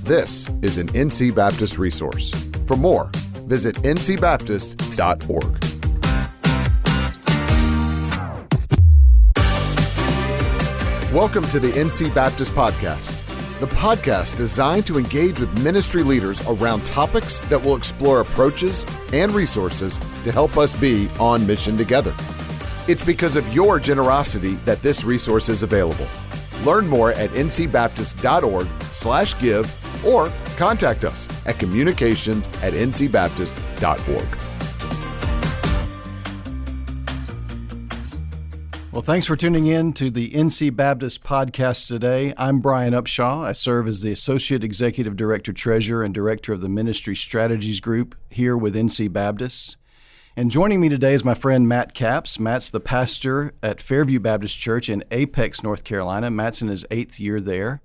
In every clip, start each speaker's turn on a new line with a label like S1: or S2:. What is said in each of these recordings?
S1: This is an NC Baptist resource. For more, visit ncbaptist.org. Welcome to the NC Baptist Podcast, the podcast designed to engage with ministry leaders around topics that will explore approaches and resources to help us be on mission together. It's because of your generosity that this resource is available. Learn more at ncbaptist.org/give or contact us at communications@ncbaptist.org.
S2: Well, thanks for tuning in to the NC Baptist Podcast today. I'm Brian Upshaw. I serve as the Associate Executive Director, Treasurer, and Director of the Ministry Strategies Group here with NC Baptist. And joining me today is my friend Matt Capps. Matt's the pastor at Fairview Baptist Church in Apex, North Carolina. Matt's in his 8th year there.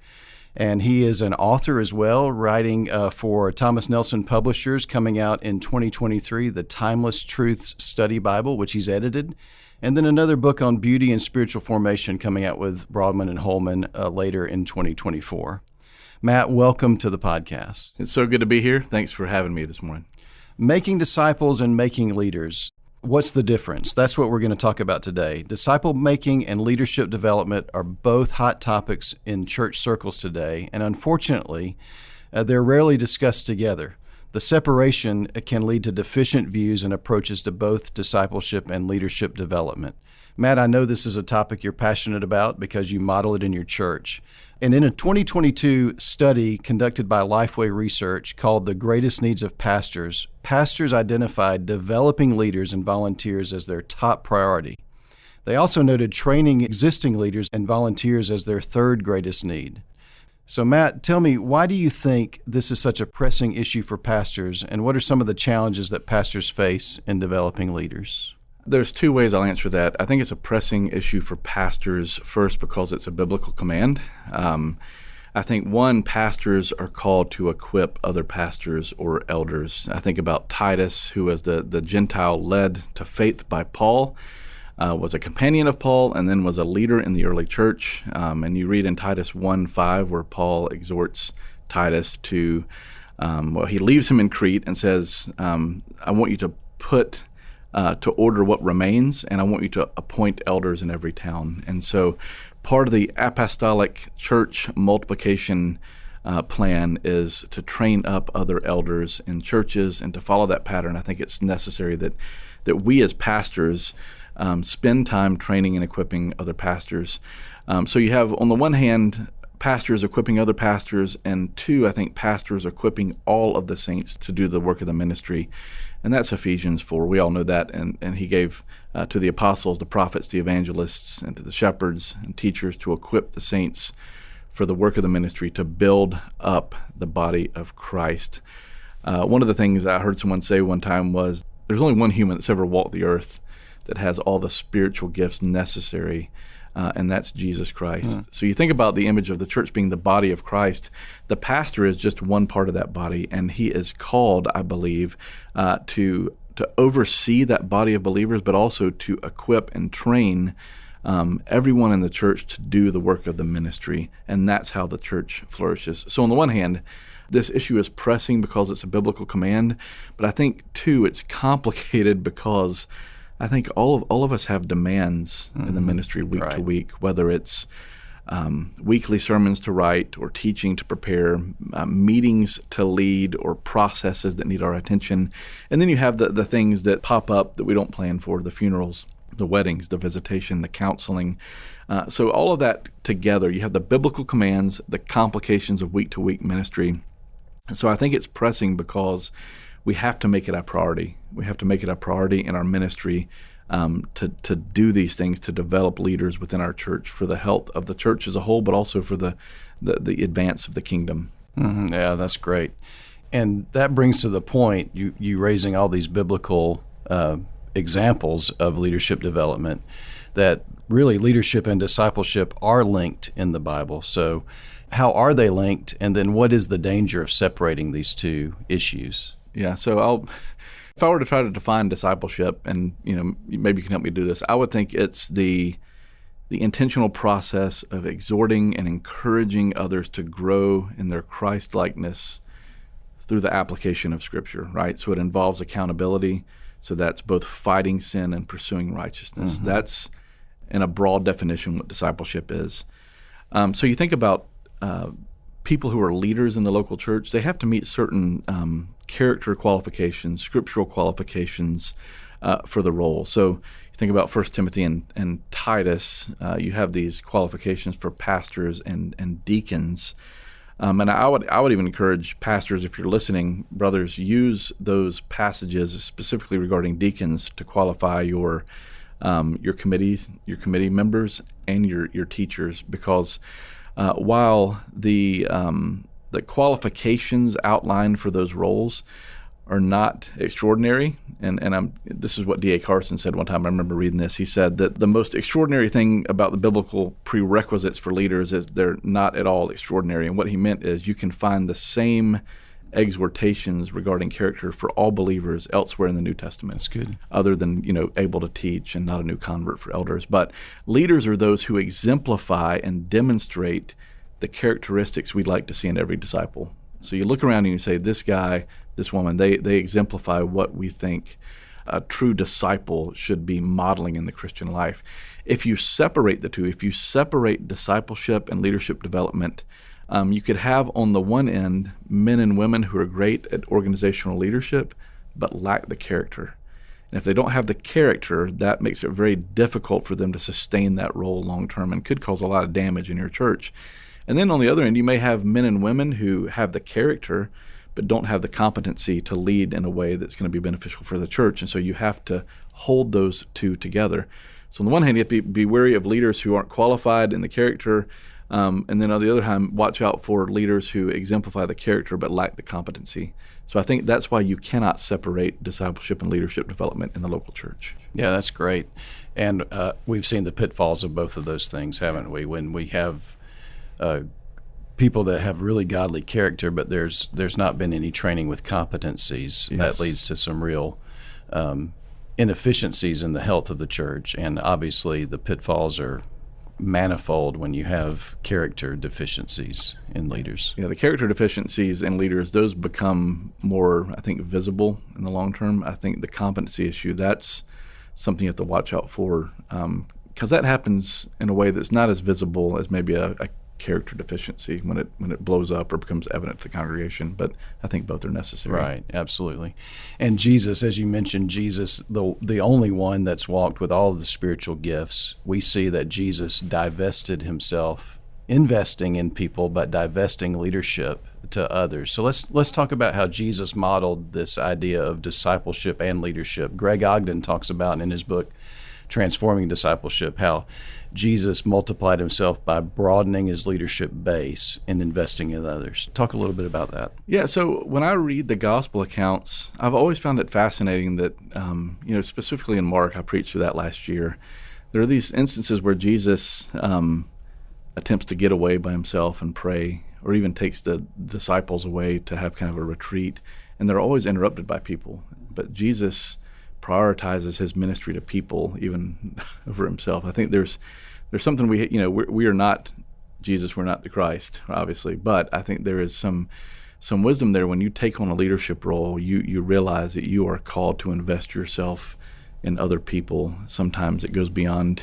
S2: And he is an author as well, writing for Thomas Nelson Publishers, coming out in 2023, the Timeless Truths Study Bible, which he's edited. And then another book on beauty and spiritual formation coming out with Broadman and Holman later in 2024. Matt, welcome to the podcast.
S3: It's so good to be here. Thanks for having me this morning.
S2: Making disciples and making leaders. What's the difference? That's what we're going to talk about today. Disciple making and leadership development are both hot topics in church circles today, and unfortunately, they're rarely discussed together. The separation can lead to deficient views and approaches to both discipleship and leadership development. Matt, I know this is a topic you're passionate about because you model it in your church. And in a 2022 study conducted by Lifeway Research called The Greatest Needs of Pastors, pastors identified developing leaders and volunteers as their top priority. They also noted training existing leaders and volunteers as their third greatest need. So Matt, tell me, why do you think this is such a pressing issue for pastors, and what are some of the challenges that pastors face in developing leaders?
S3: There's two ways I'll answer that. I think it's a pressing issue for pastors, first because it's a biblical command. I think, one, pastors are called to equip other pastors or elders. I think about Titus, who was the Gentile led to faith by Paul, was a companion of Paul, and then was a leader in the early church. And you read in Titus 1:5 where Paul exhorts Titus to, he leaves him in Crete and says, I want you to put to order what remains, and I want you to appoint elders in every town. And so part of the apostolic church multiplication plan is to train up other elders in churches and to follow that pattern. I think it's necessary that we as pastors spend time training and equipping other pastors. So you have, on the one hand, pastors equipping other pastors, and two, I think pastors equipping all of the saints to do the work of the ministry. And that's Ephesians 4. We all know that. And he gave to the apostles, the prophets, the evangelists, and to the shepherds and teachers to equip the saints for the work of the ministry, to build up the body of Christ. One of the things I heard someone say one time was, there's only one human that's ever walked the earth that has all the spiritual gifts necessary, and that's Jesus Christ. So you think about the image of the church being the body of Christ. The pastor is just one part of that body, and he is called, I believe, to oversee that body of believers, but also to equip and train everyone in the church to do the work of the ministry, and that's how the church flourishes. So on the one hand, this issue is pressing because it's a biblical command, but I think, too, it's complicated because I think all of us have demands in the ministry week to week, whether it's weekly sermons to write or teaching to prepare, meetings to lead, or processes that need our attention. And then you have the things that pop up that we don't plan for, the funerals, the weddings, the visitation, the counseling. So all of that together, you have the biblical commands, the complications of week-to-week ministry. And so I think it's pressing because we have to make it a priority. We have to make it a priority in our ministry to do these things, to develop leaders within our church for the health of the church as a whole, but also for the advance of the kingdom.
S2: Mm-hmm. Yeah, that's great. And that brings to the point, you raising all these biblical examples of leadership development, that really leadership and discipleship are linked in the Bible. So how are they linked? And then what is the danger of separating these two issues?
S3: Yeah, so if I were to try to define discipleship, and maybe you can help me do this, I would think it's the the intentional process of exhorting and encouraging others to grow in their Christ-likeness through the application of Scripture, right? So it involves accountability. So that's both fighting sin and pursuing righteousness. Mm-hmm. That's, in a broad definition, what discipleship is. So you think about people who are leaders in the local church, they have to meet certain character qualifications, scriptural qualifications for the role. So you think about 1 Timothy and Titus, you have these qualifications for pastors and deacons. And I would even encourage pastors, if you're listening, brothers, use those passages specifically regarding deacons to qualify your committee members and your teachers, because while the qualifications outlined for those roles are not extraordinary, and this is what D.A. Carson said one time. I remember reading this. He said that the most extraordinary thing about the biblical prerequisites for leaders is they're not at all extraordinary. And what he meant is you can find the same exhortations regarding character for all believers elsewhere in the New Testament.
S2: That's good.
S3: Other than, able to teach and not a new convert for elders. But leaders are those who exemplify and demonstrate the characteristics we'd like to see in every disciple. So you look around and you say, this guy, this woman, they exemplify what we think a true disciple should be modeling in the Christian life. If you separate the two, if you separate discipleship and leadership development, you could have on the one end men and women who are great at organizational leadership but lack the character. And if they don't have the character, that makes it very difficult for them to sustain that role long term and could cause a lot of damage in your church. And then on the other end, you may have men and women who have the character but don't have the competency to lead in a way that's going to be beneficial for the church. And so you have to hold those two together. So on the one hand, you have to be wary of leaders who aren't qualified in the character, and then on the other hand, watch out for leaders who exemplify the character but lack the competency. So I think that's why you cannot separate discipleship and leadership development in the local church.
S2: Yeah, that's great. And we've seen the pitfalls of both of those things, haven't we? When we have people that have really godly character, but there's not been any training with competencies, yes, that leads to some real inefficiencies in the health of the church. And obviously the pitfalls are manifold when you have character deficiencies in leaders.
S3: Yeah, the character deficiencies in leaders, those become more, I think, visible in the long term. I think the competency issue, that's something you have to watch out for, because that happens in a way that's not as visible as maybe a character deficiency when it blows up or becomes evident to the congregation. But I think both are necessary.
S2: Right, absolutely. And Jesus, as you mentioned, Jesus, the only one that's walked with all of the spiritual gifts, we see that Jesus divested himself, investing in people, but divesting leadership to others. So let's talk about how Jesus modeled this idea of discipleship and leadership. Greg Ogden talks about in his book, Transforming Discipleship, how Jesus multiplied himself by broadening his leadership base and investing in others. Talk a little bit about that.
S3: Yeah, so when I read the gospel accounts, I've always found it fascinating that, specifically in Mark, I preached through that last year, there are these instances where Jesus attempts to get away by himself and pray, or even takes the disciples away to have kind of a retreat, and they're always interrupted by people. But Jesus prioritizes his ministry to people even over himself. I think there's something we are not Jesus, we're not the Christ, obviously, but I think there is some wisdom there. When you take on a leadership role, you realize that you are called to invest yourself in other people. Sometimes it goes beyond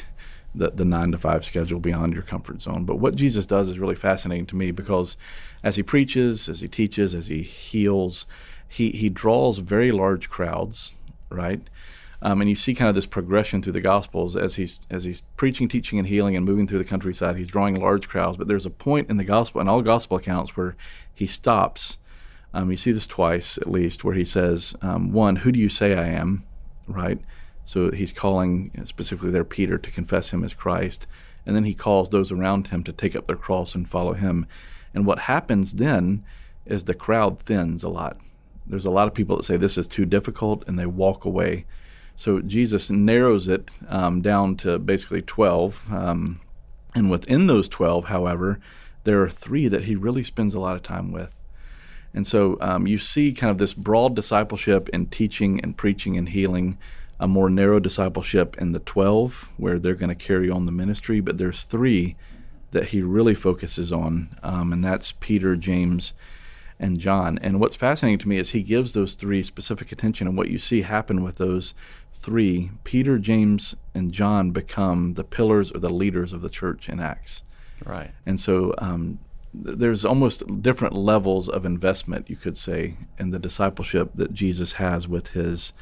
S3: the 9-to-5 schedule, beyond your comfort zone. But what Jesus does is really fascinating to me, because as he preaches, as he teaches, as he heals, he draws very large crowds, right? And you see kind of this progression through the Gospels as he's preaching, teaching, and healing and moving through the countryside. He's drawing large crowds, but there's a point in the Gospel, in all Gospel accounts, where he stops. You see this twice at least, where he says, one, who do you say I am, right? So he's calling specifically there Peter to confess him as Christ, and then he calls those around him to take up their cross and follow him. And what happens then is the crowd thins a lot. There's a lot of people that say this is too difficult, and they walk away. So Jesus narrows it down to basically 12. And within those 12, however, there are 3 that he really spends a lot of time with. And so you see kind of this broad discipleship in teaching and preaching and healing, a more narrow discipleship in the 12, where they're going to carry on the ministry. But there's 3 that he really focuses on, and that's Peter, James, and John. And what's fascinating to me is he gives those 3 specific attention, and what you see happen with those 3, Peter, James, and John become the pillars or the leaders of the church in Acts.
S2: Right.
S3: And so there's almost different levels of investment, you could say, in the discipleship that Jesus has with his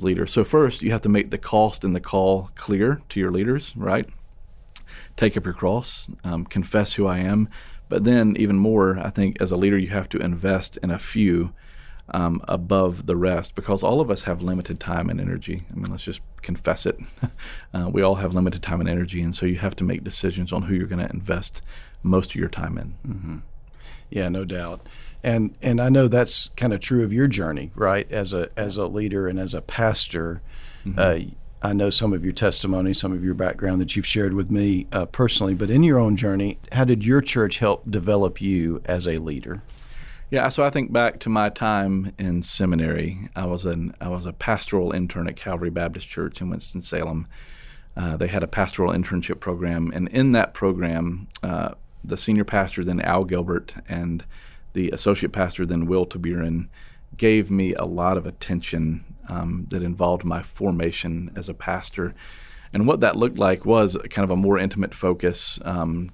S3: leaders. So first, you have to make the cost and the call clear to your leaders, right? Take up your cross, confess who I am. But then even more, I think as a leader, you have to invest in a few above the rest, because all of us have limited time and energy. I mean, let's just confess it. We all have limited time and energy, and so you have to make decisions on who you're going to invest most of your time in.
S2: Mm-hmm. Yeah, no doubt. And I know that's kind of true of your journey, right? As a leader and as a pastor, mm-hmm. I know some of your testimony, some of your background that you've shared with me personally, but in your own journey, how did your church help develop you as a leader?
S3: Yeah, so I think back to my time in seminary. I was a pastoral intern at Calvary Baptist Church in Winston-Salem. They had a pastoral internship program, and in that program, the senior pastor, then Al Gilbert, and the associate pastor, then Will Taburin, gave me a lot of attention that involved my formation as a pastor. And what that looked like was kind of a more intimate focus,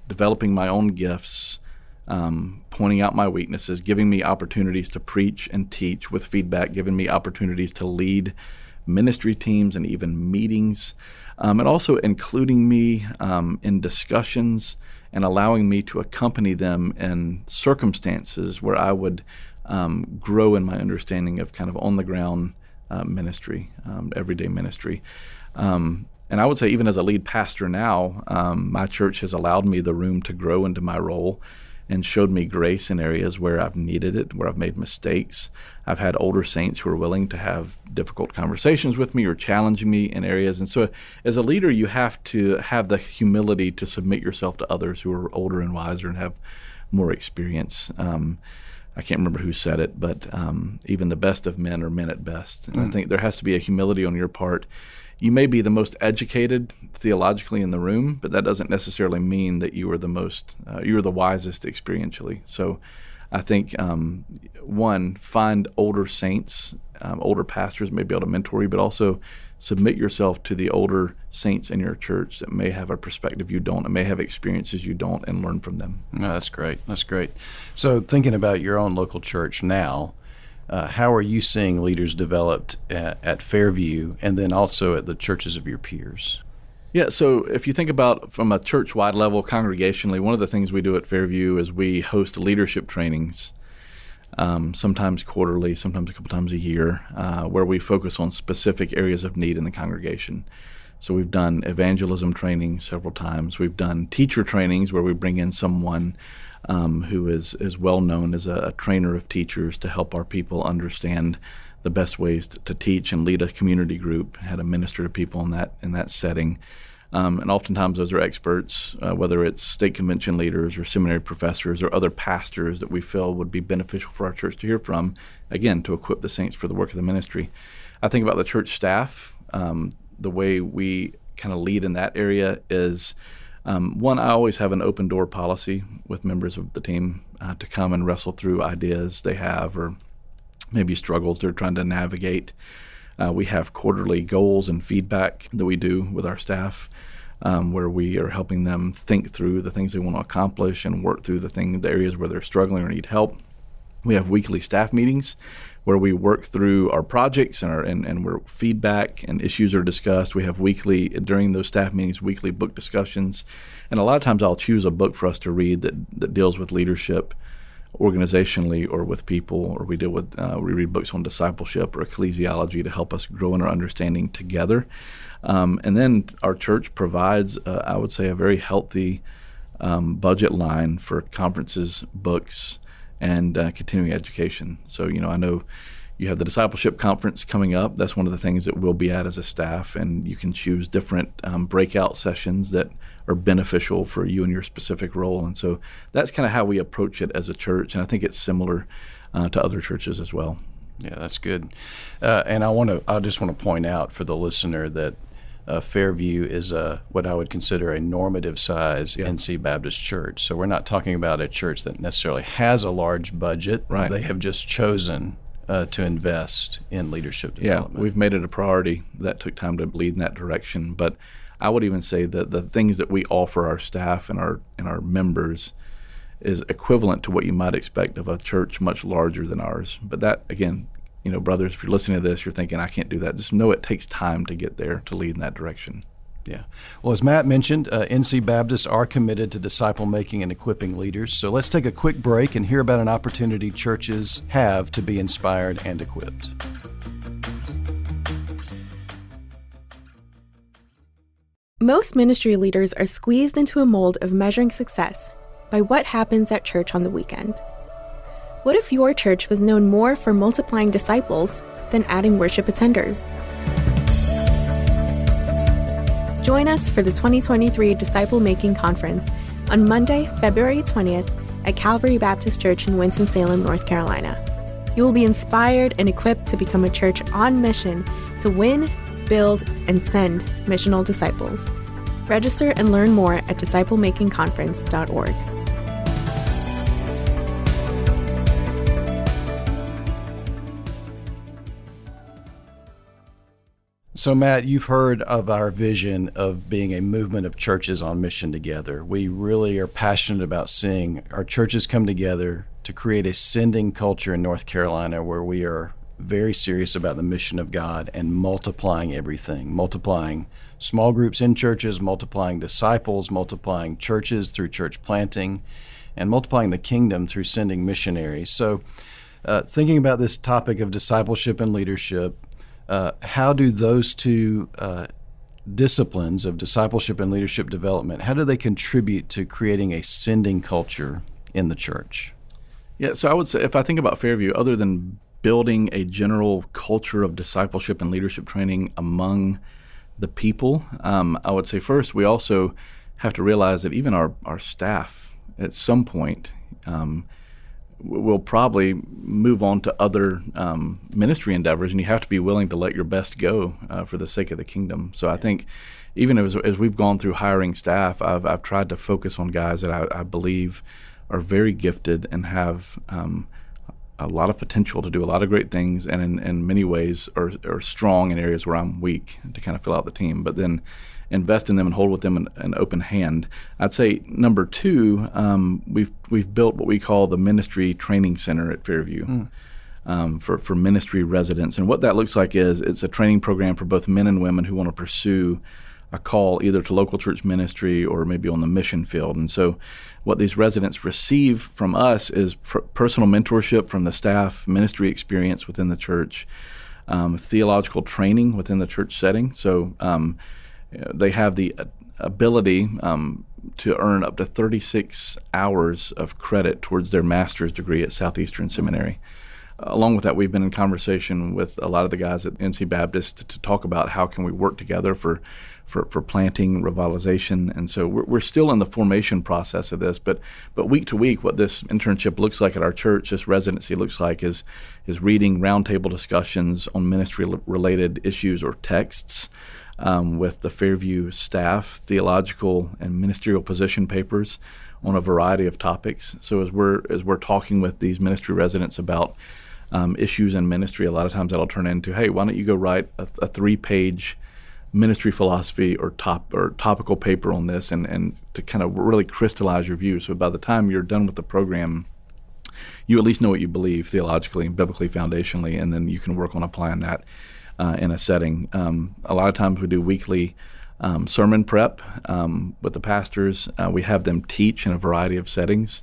S3: developing my own gifts, pointing out my weaknesses, giving me opportunities to preach and teach with feedback, giving me opportunities to lead ministry teams and even meetings, and also including me in discussions and allowing me to accompany them in circumstances where I would grow in my understanding of kind of on-the-ground ministry, everyday ministry. And I would say even as a lead pastor now, my church has allowed me the room to grow into my role and showed me grace in areas where I've needed it, where I've made mistakes. I've had older saints who are willing to have difficult conversations with me or challenge me in areas. And so as a leader, you have to have the humility to submit yourself to others who are older and wiser and have more experience. I can't remember who said it, but even the best of men are men at best. And I think there has to be a humility on your part. You may be the most educated theologically in the room, but that doesn't necessarily mean that you are the wisest experientially. So I think, one, find older saints, older pastors may be able to mentor you, but also submit yourself to the older saints in your church that may have a perspective you don't, and may have experiences you don't, and learn from them.
S2: No, that's great. That's great. So thinking about your own local church now, how are you seeing leaders developed at Fairview and then also at the churches of your peers?
S3: Yeah, so if you think about from a church-wide level, congregationally, one of the things we do at Fairview is we host leadership trainings, sometimes quarterly, sometimes a couple times a year, where we focus on specific areas of need in the congregation. So we've done evangelism training several times. We've done teacher trainings where we bring in someone who is well known as a trainer of teachers to help our people understand the best ways to teach and lead a community group, how to minister to people in that setting. And oftentimes those are experts, whether it's state convention leaders or seminary professors or other pastors that we feel would be beneficial for our church to hear from, again, to equip the saints for the work of the ministry. I think about the church staff. The way we kind of lead in that area is, one, I always have an open door policy with members of the team to come and wrestle through ideas they have or maybe struggles they're trying to navigate. We have quarterly goals and feedback that we do with our staff, where we are helping them think through the things they want to accomplish and work through the areas where they're struggling or need help. We have weekly staff meetings where we work through our projects and where feedback and issues are discussed. We have during those staff meetings, weekly book discussions. And a lot of times I'll choose a book for us to read that deals with leadership organizationally or with people, or we read books on discipleship or ecclesiology to help us grow in our understanding together. And then our church provides, I would say, a very healthy budget line for conferences, books, and continuing education. So, I know you have the discipleship conference coming up. That's one of the things that we'll be at as a staff, and you can choose different breakout sessions that are beneficial for you and your specific role. And so that's kind of how we approach it as a church, and I think it's similar to other churches as well.
S2: Yeah, that's good. And I just want to point out for the listener that Fairview is what I would consider a normative size NC Baptist church. So we're not talking about a church that necessarily has a large budget.
S3: Right.
S2: They have just chosen to invest in leadership development.
S3: Yeah, we've made it a priority. That took time to lead in that direction. But I would even say that the things that we offer our staff and our members is equivalent to what you might expect of a church much larger than ours. But that, again, brothers, if you're listening to this, you're thinking, I can't do that. Just know it takes time to get there, to lead in that direction.
S2: Yeah. Well, as Matt mentioned, NC Baptists are committed to disciple making and equipping leaders. So let's take a quick break and hear about an opportunity churches have to be inspired and equipped.
S4: Most ministry leaders are squeezed into a mold of measuring success by what happens at church on the weekend. What if your church was known more for multiplying disciples than adding worship attenders? Join us for the 2023 Disciple Making Conference on Monday, February 20th at Calvary Baptist Church in Winston-Salem, North Carolina. You will be inspired and equipped to become a church on mission to win, build, and send missional disciples. Register and learn more at disciplemakingconference.org.
S2: So, Matt, you've heard of our vision of being a movement of churches on mission together. We really are passionate about seeing our churches come together to create a sending culture in North Carolina where we are very serious about the mission of God and multiplying everything, multiplying small groups in churches, multiplying disciples, multiplying churches through church planting, and multiplying the kingdom through sending missionaries. So, thinking about this topic of discipleship and leadership, how do those two disciplines of discipleship and leadership development, how do they contribute to creating a sending culture in the church?
S3: Yeah, so I would say if I think about Fairview, other than building a general culture of discipleship and leadership training among the people, I would say first we also have to realize that even our staff at some point will probably move on to other ministry endeavors, and you have to be willing to let your best go for the sake of the kingdom. So I think even as we've gone through hiring staff, I've tried to focus on guys that I believe are very gifted and have a lot of potential to do a lot of great things, and in many ways are strong in areas where I'm weak, to kind of fill out the team. But then invest in them and hold with them an open hand. I'd say number two, we've built what we call the Ministry Training Center at Fairview for ministry residents. And what that looks like is it's a training program for both men and women who want to pursue a call either to local church ministry or maybe on the mission field. And so what these residents receive from us is personal mentorship from the staff, ministry experience within the church, theological training within the church setting. So they have the ability to earn up to 36 hours of credit towards their master's degree at Southeastern Seminary. Along with that, we've been in conversation with a lot of the guys at NC Baptist to talk about how can we work together for planting, revitalization. And so we're still in the formation process of this, but week to week, what this internship looks like at our church, this residency looks like is reading roundtable discussions on ministry-related issues or texts with the Fairview staff, theological and ministerial position papers on a variety of topics. So as we're talking with these ministry residents about issues in ministry, a lot of times that'll turn into, hey, why don't you go write a 3-page ministry philosophy or topical paper on this, and to kind of really crystallize your view. So by the time you're done with the program, you at least know what you believe theologically and biblically, foundationally, and then you can work on applying that in a setting. A lot of times we do weekly sermon prep with the pastors. We have them teach in a variety of settings,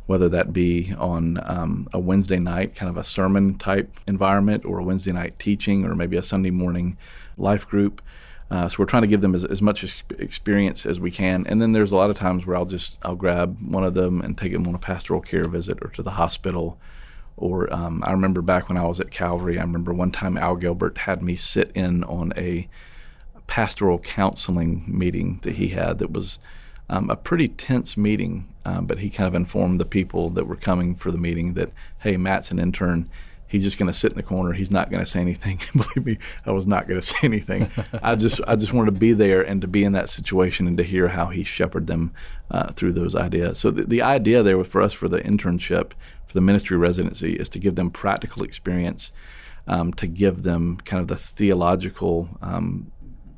S3: whether that be on a Wednesday night, kind of a sermon type environment, or a Wednesday night teaching, or maybe a Sunday morning life group. So we're trying to give them as much experience as we can. And then there's a lot of times where I'll grab one of them and take them on a pastoral care visit or to the hospital. Or I remember back when I was at Calvary, I remember one time Al Gilbert had me sit in on a pastoral counseling meeting that he had that was a pretty tense meeting, but he kind of informed the people that were coming for the meeting that, hey, Matt's an intern. he's just going to sit in the corner. He's not going to say anything. Believe me, I was not going to say anything. I just wanted to be there and to be in that situation and to hear how he shepherded them through those ideas. So the idea there for us for the internship, for the ministry residency, is to give them practical experience, to give them kind of the theological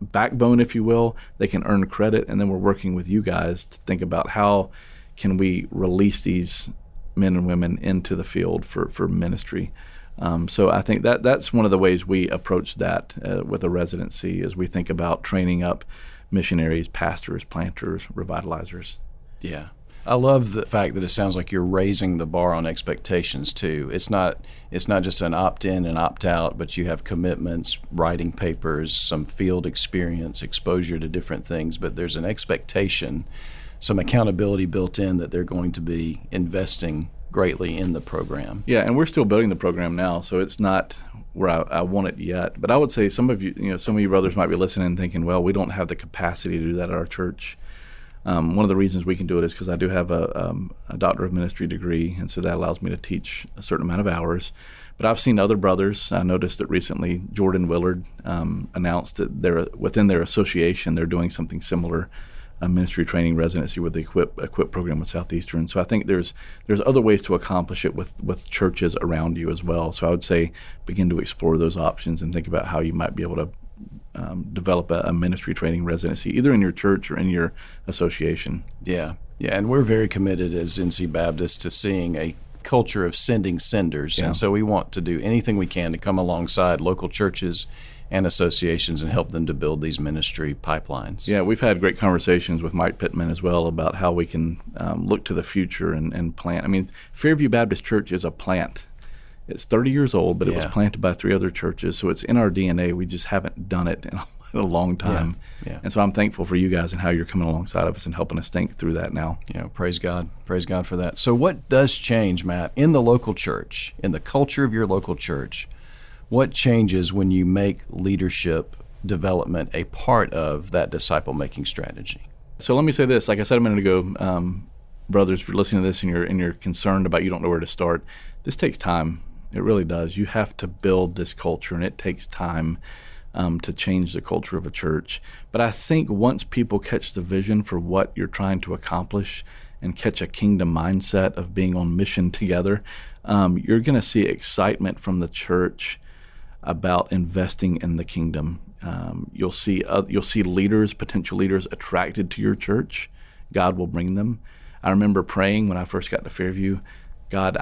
S3: backbone, if you will. They can earn credit, and then we're working with you guys to think about how can we release these men and women into the field for ministry. So I think that's one of the ways we approach that with a residency, as we think about training up missionaries, pastors, planters, revitalizers.
S2: Yeah. I love the fact that it sounds like you're raising the bar on expectations too. It's not just an opt-in and opt-out, but you have commitments, writing papers, some field experience, exposure to different things, but there's an expectation, some accountability built in that they're going to be investing greatly in the program.
S3: Yeah, and we're still building the program now, so it's not where I want it yet. But I would say some of you brothers might be listening and thinking, well, we don't have the capacity to do that at our church. One of the reasons we can do it is because I do have a Doctor of Ministry degree, and so that allows me to teach a certain amount of hours. But I've seen other brothers. I noticed that recently Jordan Willard announced that within their association they're doing something similar, a ministry training residency with the Equip program with Southeastern. So I think there's other ways to accomplish it with churches around you as well. So I would say begin to explore those options and think about how you might be able to develop a ministry training residency, either in your church or in your association.
S2: Yeah, and we're very committed as NC Baptist to seeing a culture of sending senders, and so we want to do anything we can to come alongside local churches and associations and help them to build these ministry pipelines. Yeah,
S3: we've had great conversations with Mike Pittman as well about how we can look to the future and plant. I mean, Fairview Baptist Church is a plant. It's 30 years old, but it was planted by 3 other churches, so it's in our DNA. We just haven't done it in a long time.
S2: Yeah.
S3: And so I'm thankful for you guys and how you're coming alongside of us and helping us think through that now.
S2: Yeah, praise God. Praise God for that. So what does change, Matt, in the local church, in the culture of your local church? What changes when you make leadership development a part of that disciple-making strategy?
S3: So let me say this. Like I said a minute ago, brothers, if you're listening to this and you're concerned about you don't know where to start, this takes time. It really does. You have to build this culture, and it takes time to change the culture of a church. But I think once people catch the vision for what you're trying to accomplish and catch a kingdom mindset of being on mission together, you're going to see excitement from the church about investing in the kingdom. You'll see leaders, potential leaders, attracted to your church. God will bring them. I remember praying when I first got to Fairview, God,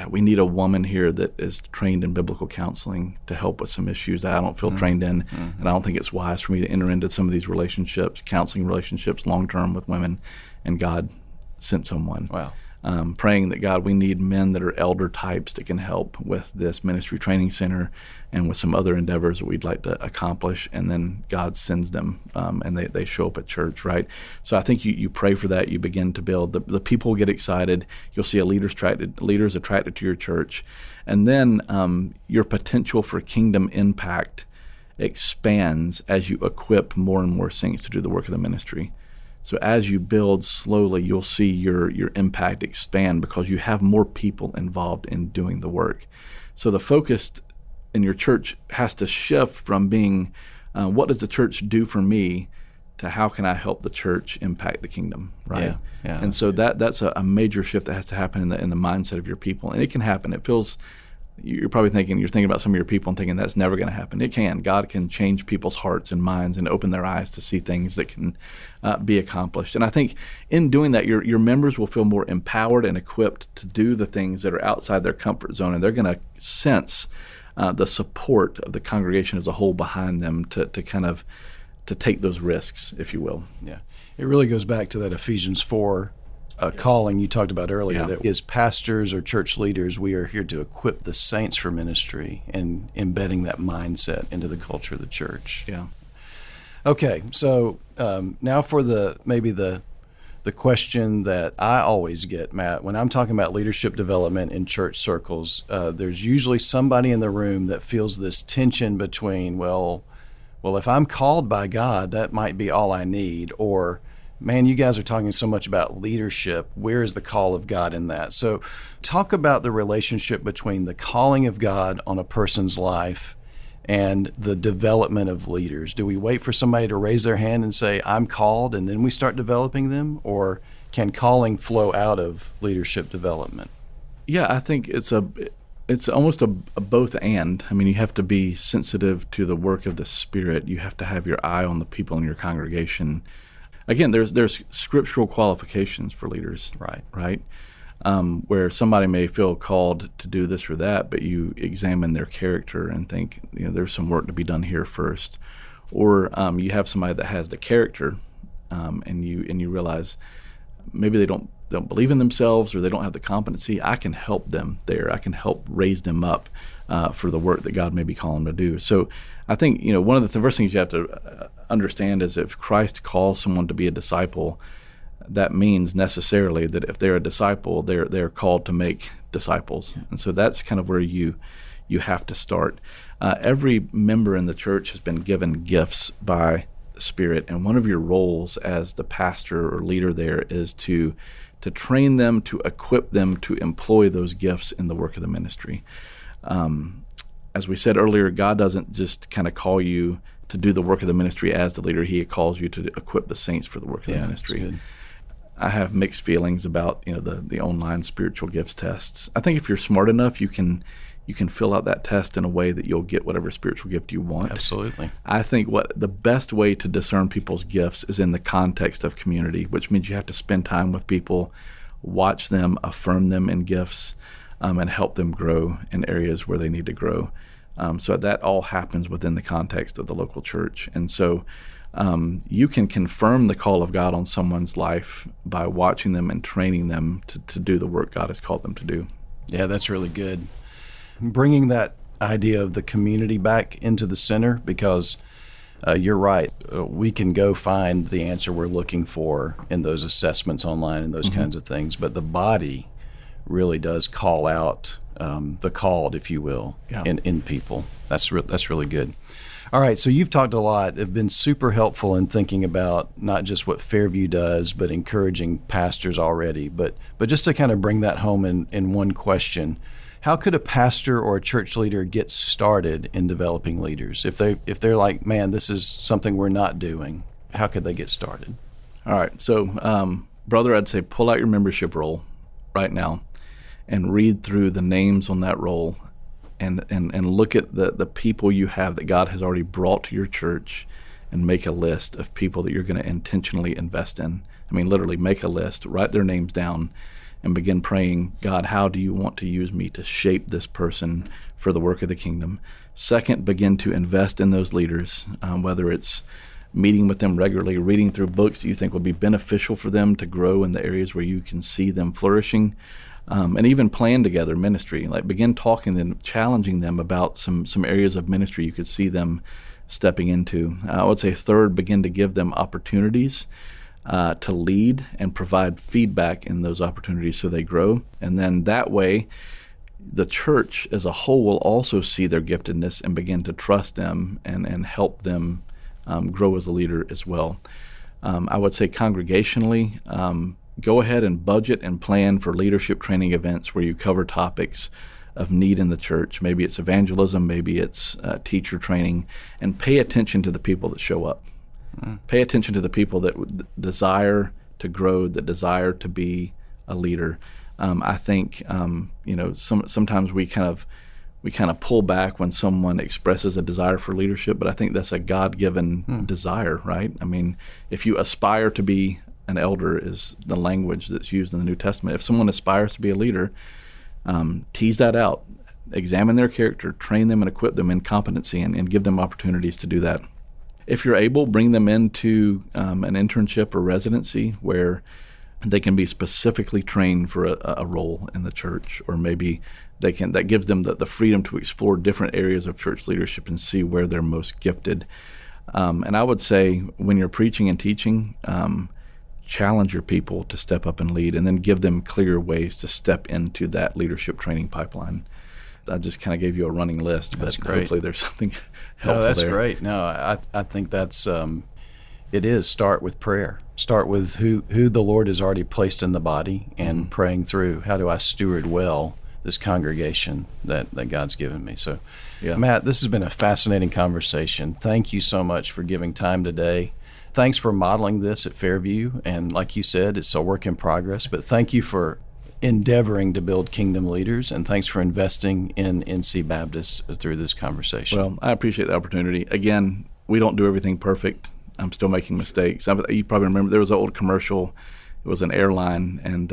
S3: we need a woman here that is trained in biblical counseling to help with some issues that I don't feel trained in, and I don't think it's wise for me to enter into some of these relationships, counseling relationships, long-term with women, and God sent someone.
S2: Wow.
S3: Praying that, God, we need men that are elder types that can help with this ministry training center and with some other endeavors that we'd like to accomplish, and then God sends them, and they show up at church, right? So I think you pray for that. You begin to build. The people get excited. You'll see leaders attracted to your church. And then your potential for kingdom impact expands as you equip more and more saints to do the work of the ministry. So as you build slowly, you'll see your impact expand because you have more people involved in doing the work. So the focus in your church has to shift from being, what does the church do for me, to how can I help the church impact the kingdom, right?
S2: Yeah.
S3: And so that's a major shift that has to happen in the mindset of your people. And it can happen. It feels, you're thinking about some of your people and thinking that's never going to happen. It can. God can change people's hearts and minds and open their eyes to see things that can be accomplished. And I think in doing that, your members will feel more empowered and equipped to do the things that are outside their comfort zone, and they're going to sense the support of the congregation as a whole behind them to take those risks, if you will.
S2: Yeah. It really goes back to that Ephesians 4 calling you talked about earlier, that as pastors or church leaders, we are here to equip the saints for ministry and embedding that mindset into the culture of the church.
S3: Yeah.
S2: Okay, so now for the question that I always get, Matt, when I'm talking about leadership development in church circles, there's usually somebody in the room that feels this tension between, well, if I'm called by God, that might be all I need, or Man, you guys are talking so much about leadership. Where is the call of God in that? So talk about the relationship between the calling of God on a person's life and the development of leaders. Do we wait for somebody to raise their hand and say, I'm called, and then we start developing them? Or can calling flow out of leadership development?
S3: Yeah, I think it's almost a both and. I mean, you have to be sensitive to the work of the Spirit. You have to have your eye on the people in your congregation. Again, there's scriptural qualifications for leaders, right? Where somebody may feel called to do this or that, but you examine their character and think, there's some work to be done here first. Or you have somebody that has the character, and you realize maybe they don't believe in themselves or they don't have the competency. I can help them there. I can help raise them up for the work that God may be calling them to do. So I think one of the first things you have to understand is if Christ calls someone to be a disciple, that means necessarily that if they're a disciple, they're called to make disciples. And so that's kind of where you have to start. Every member in the church has been given gifts by the Spirit, and one of your roles as the pastor or leader there is to train them, to equip them to employ those gifts in the work of the ministry. As we said earlier, God doesn't just kind of call you to do the work of the ministry as the leader. He calls you to equip the saints for the work of the ministry.
S2: That's good.
S3: I have mixed feelings about the online spiritual gifts tests. I think if you're smart enough, you can fill out that test in a way that you'll get whatever spiritual gift you want.
S2: Absolutely.
S3: I think the best way to discern people's gifts is in the context of community, which means you have to spend time with people, watch them, affirm them in gifts, and help them grow in areas where they need to grow. So that all happens within the context of the local church. And so you can confirm the call of God on someone's life by watching them and training them to do the work God has called them to do.
S2: Yeah, that's really good. Bringing that idea of the community back into the center, because you're right. We can go find the answer we're looking for in those assessments online and those kinds of things, but the body really does call out the called, if you will, in people. That's really good. All right, so you've talked a lot. Have been super helpful in thinking about not just what Fairview does, but encouraging pastors already. But just to kind of bring that home in one question, how could a pastor or a church leader get started in developing leaders? If they're like, man, this is something we're not doing, how could they get started?
S3: All right, so brother, I'd say pull out your membership roll right now and read through the names on that roll and look at the people you have that God has already brought to your church and make a list of people that you're going to intentionally invest in. I mean, literally make a list, write their names down, and begin praying, God, how do you want to use me to shape this person for the work of the kingdom? Second, begin to invest in those leaders, whether it's meeting with them regularly, reading through books that you think will be beneficial for them to grow in the areas where you can see them flourishing, and even plan together ministry. Like begin talking and challenging them about some areas of ministry you could see them stepping into. I would say third, begin to give them opportunities to lead and provide feedback in those opportunities so they grow. And then that way, the church as a whole will also see their giftedness and begin to trust them and help them grow as a leader as well. I would say congregationally, go ahead and budget and plan for leadership training events where you cover topics of need in the church. Maybe it's evangelism, maybe it's teacher training, and pay attention to the people that show up. Pay attention to the people that desire to grow, that desire to be a leader. I think sometimes we kind of pull back when someone expresses a desire for leadership, but I think that's a God-given desire, right? I mean, if you aspire to be an elder is the language that's used in the New Testament. If someone aspires to be a leader, tease that out, examine their character, train them and equip them in competency, and give them opportunities to do that. If you're able, bring them into an internship or residency where they can be specifically trained for a role in the church, or maybe that gives them the freedom to explore different areas of church leadership and see where they're most gifted. And I would say when you're preaching and teaching, challenge your people to step up and lead, and then give them clear ways to step into that leadership training pipeline. I just kind of gave you a running list, but hopefully there's something helpful there.
S2: No, that's great. No, I think that's it is start with prayer. Start with who the Lord has already placed in the body and praying through, how do I steward well this congregation that God's given me. So, Matt, this has been a fascinating conversation. Thank you so much for giving time today. Thanks for modeling this at Fairview. And like you said, it's a work in progress, but thank you for endeavoring to build kingdom leaders, and thanks for investing in NC Baptist through this conversation.
S3: Well, I appreciate the opportunity. Again, we don't do everything perfect. I'm still making mistakes. You probably remember there was an old commercial. It was an airline, and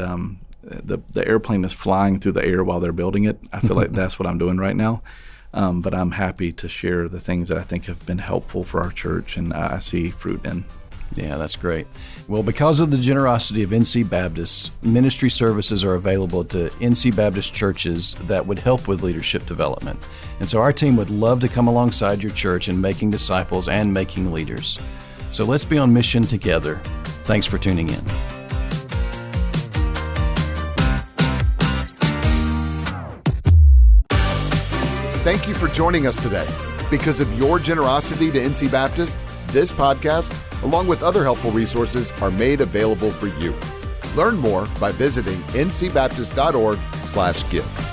S3: the airplane is flying through the air while they're building it. I feel like that's what I'm doing right now. But I'm happy to share the things that I think have been helpful for our church, and I see fruit in.
S2: Yeah, that's great. Well, because of the generosity of NC Baptist, ministry services are available to NC Baptist churches that would help with leadership development. And so our team would love to come alongside your church in making disciples and making leaders. So let's be on mission together. Thanks for tuning in.
S1: Thank you for joining us today. Because of your generosity to NC Baptist, this podcast, along with other helpful resources, are made available for you. Learn more by visiting ncbaptist.org/give.